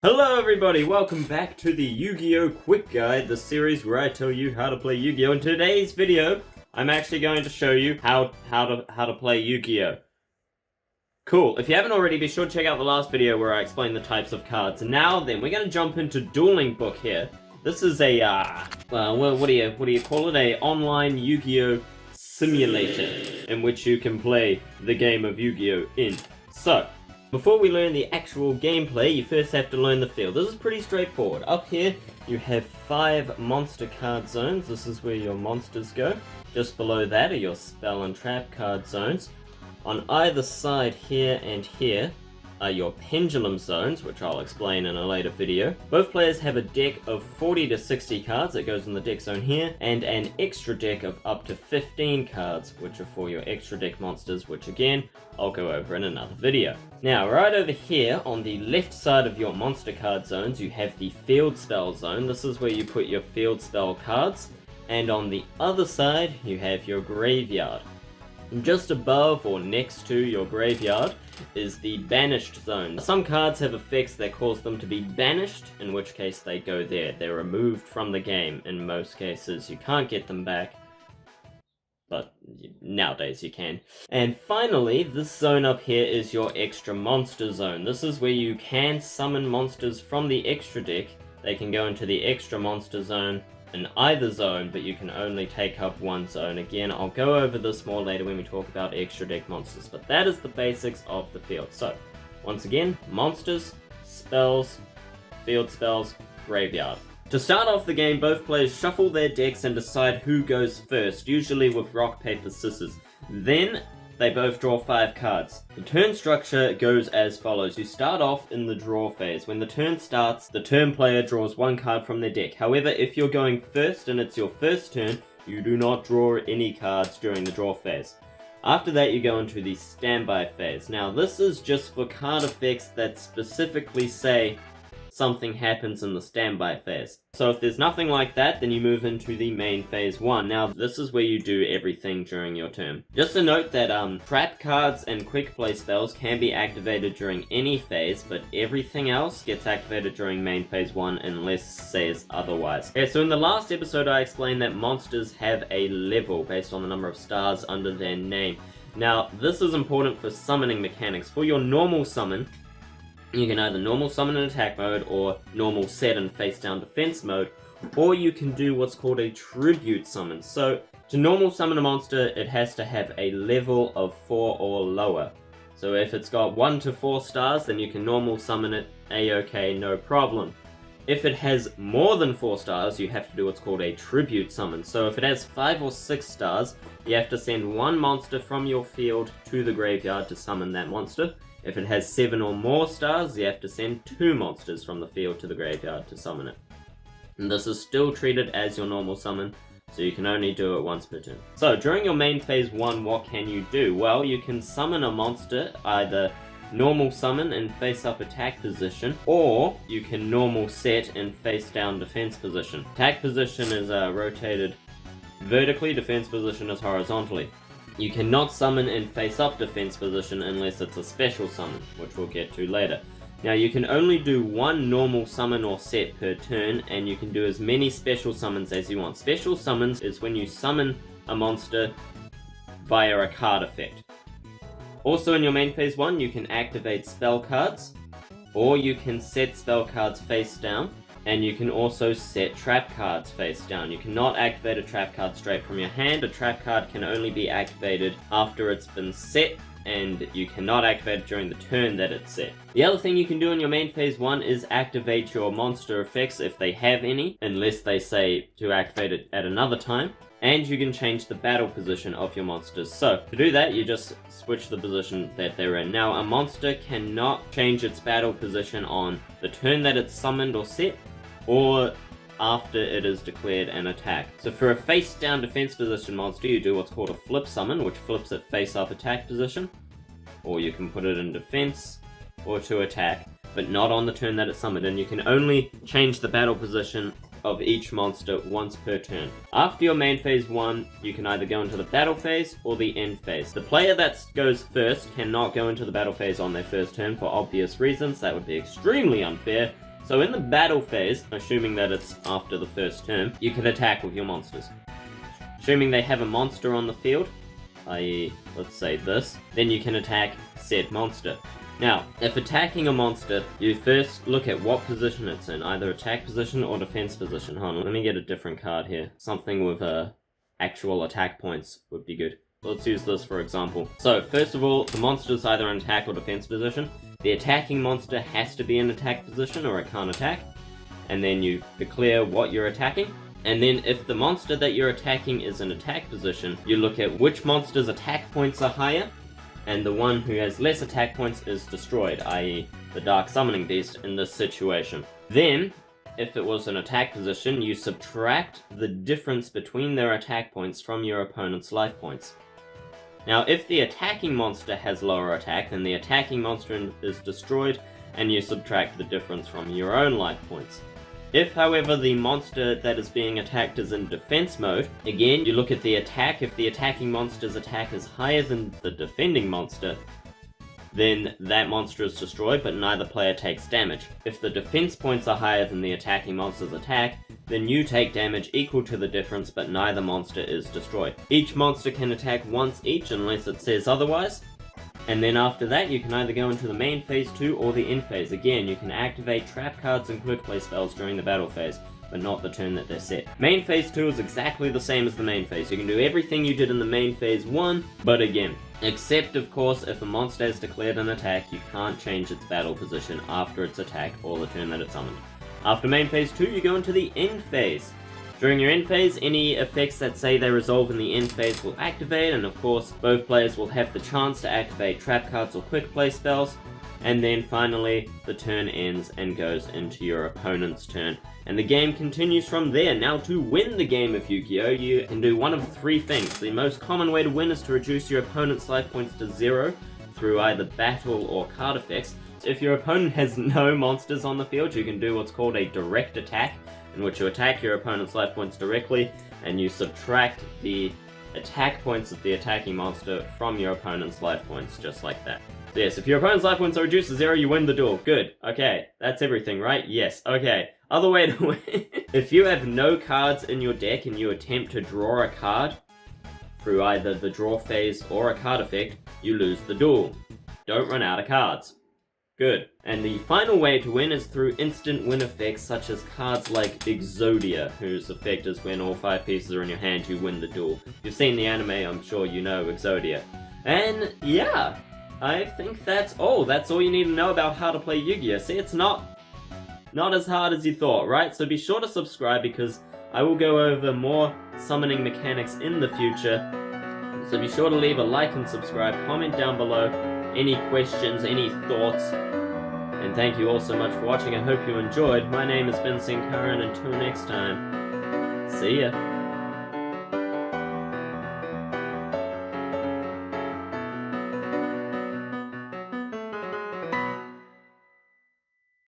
Hello everybody, welcome back to the Yu-Gi-Oh! Quick Guide, the series where I tell you how to play Yu-Gi-Oh! In today's video, I'm actually going to show you how to play Yu-Gi-Oh! Cool, if you haven't already, be sure to check out the last video where I explained the types of cards. Now then, we're going to jump into Dueling Book here. This is a, what do you call it? A online Yu-Gi-Oh! Simulator, in which you can play the game of Yu-Gi-Oh! in. So, before we learn the actual gameplay, you first have to learn the field. This is pretty straightforward. Up here, you have 5 monster card zones. This is where your monsters go. Just below that are your spell and trap card zones. On either side here and here are your pendulum zones, which I'll explain in a later video. Both players have a deck of 40 to 60 cards that goes in the deck zone here, and an extra deck of up to 15 cards, which are for your extra deck monsters, which again, I'll go over in another video. Now, right over here, on the left side of your monster card zones, you have the field spell zone. This is where you put your field spell cards, and on the other side, you have your graveyard. And just above or next to your graveyard is the banished zone. Some cards have effects that cause them to be banished, in which case they go there. They're removed from the game in most cases. You can't get them back, but nowadays you can. And finally, this zone up here is your extra monster zone. This is where you can summon monsters from the extra deck. They can go into the extra monster zone in either zone, but you can only take up one zone. Again, I'll go over this more later when we talk about extra deck monsters, but that is the basics of the field. So, once again, monsters, spells, field spells, graveyard. To start off the game, both players shuffle their decks and decide who goes first, usually with rock, paper, scissors. Then, they both draw 5 cards. The turn structure goes as follows. You start off in the draw phase. When the turn starts, the turn player draws 1 card from their deck. However, if you're going first and it's your first turn, you do not draw any cards during the draw phase. After that, you go into the standby phase. Now, this is just for card effects that specifically say something happens in the standby phase. So if there's nothing like that, then you move into the main phase 1. Now, this is where you do everything during your turn. Just a note that trap cards and quick play spells can be activated during any phase, but everything else gets activated during main phase 1 unless says otherwise. Okay, so in the last episode I explained that monsters have a level based on the number of stars under their name. Now, this is important for summoning mechanics. For your normal summon, you can either normal summon in attack mode, or normal set in face down defense mode, or you can do what's called a tribute summon. So, to normal summon a monster, it has to have a level of 4 or lower. So if it's got 1 to 4 stars, then you can normal summon it a-okay, no problem. If it has more than 4 stars, you have to do what's called a tribute summon. So if it has 5 or 6 stars, you have to send 1 monster from your field to the graveyard to summon that monster. If it has 7 or more stars, you have to send 2 monsters from the field to the graveyard to summon it. And this is still treated as your normal summon, so you can only do it once per turn. So, during your main phase 1, what can you do? Well, you can summon a monster, either normal summon in face-up attack position, or you can normal set in face-down defense position. Attack position is rotated vertically, defense position is horizontally. You cannot summon in face-up defense position unless it's a special summon, which we'll get to later. Now, you can only do 1 normal summon or set per turn, and you can do as many special summons as you want. Special summons is when you summon a monster via a card effect. Also, in your main phase 1, you can activate spell cards, or you can set spell cards face down, and you can also set trap cards face down. You cannot activate a trap card straight from your hand. A trap card can only be activated after it's been set, and you cannot activate it during the turn that it's set. The other thing you can do in your main phase 1 is activate your monster effects if they have any, unless they say to activate it at another time. And you can change the battle position of your monsters. So, to do that, you just switch the position that they're in. Now, a monster cannot change its battle position on the turn that it's summoned or set, or after it is declared an attack. So for a face-down defense position monster, you do what's called a flip summon, which flips it face-up attack position, or you can put it in defense or to attack, but not on the turn that it's summoned, and you can only change the battle position of each monster once per turn. After your main phase 1, you can either go into the battle phase or the end phase. The player that goes first cannot go into the battle phase on their first turn for obvious reasons. That would be extremely unfair, So in the battle phase, assuming that it's after the first turn, you can attack with your monsters. Assuming they have a monster on the field, i.e. let's say this, then you can attack said monster. Now, if attacking a monster, you first look at what position it's in, either attack position or defense position. Hold on, let me get a different card here. Something with actual attack points would be good. Let's use this for example. So, first of all, the monster's either in attack or defense position. The attacking monster has to be in attack position or it can't attack. And then you declare what you're attacking. And then if the monster that you're attacking is in attack position, you look at which monster's attack points are higher, and the one who has less attack points is destroyed, i.e. the Dark Summoning Beast in this situation. Then, if it was an attack position, you subtract the difference between their attack points from your opponent's life points. Now, if the attacking monster has lower attack, then the attacking monster is destroyed, and you subtract the difference from your own life points. If, however, the monster that is being attacked is in defense mode, again, you look at the attack. If the attacking monster's attack is higher than the defending monster, then that monster is destroyed, but neither player takes damage. If the defense points are higher than the attacking monster's attack, then you take damage equal to the difference, but neither monster is destroyed. Each monster can attack once each unless it says otherwise. And then after that, you can either go into the main phase 2 or the end phase. Again, you can activate trap cards and quick play spells during the battle phase, but not the turn that they're set. Main phase 2 is exactly the same as the main phase. You can do everything you did in the main phase 1, but again, except of course if a monster has declared an attack, you can't change its battle position after its attack or the turn that it's summoned. After main phase 2, you go into the end phase. During your end phase, any effects that say they resolve in the end phase will activate, and of course, both players will have the chance to activate trap cards or quick play spells. And then finally, the turn ends and goes into your opponent's turn. And the game continues from there. Now, to win the game of Yu-Gi-Oh! You can do one of 3 things. The most common way to win is to reduce your opponent's life points to 0 through either battle or card effects. If your opponent has no monsters on the field, you can do what's called a direct attack, in which you attack your opponent's life points directly, and you subtract the attack points of the attacking monster from your opponent's life points, just like that. So yes, if your opponent's life points are reduced to 0, you win the duel. Good. Okay, that's everything, right? Yes. Okay. Other way to win. If you have no cards in your deck and you attempt to draw a card through either the draw phase or a card effect, you lose the duel. Don't run out of cards. Good. And the final way to win is through instant win effects such as cards like Exodia, whose effect is when all 5 pieces are in your hand, you win the duel. If you've seen the anime, I'm sure you know Exodia. And yeah, I think that's all. That's all you need to know about how to play Yu-Gi-Oh! See, it's not as hard as you thought, right? So be sure to subscribe because I will go over more summoning mechanics in the future. So be sure to leave a like and subscribe, comment down below any questions, any thoughts, and thank you all so much for watching. I hope you enjoyed. My name has been Sinkaran. Until next time, see ya.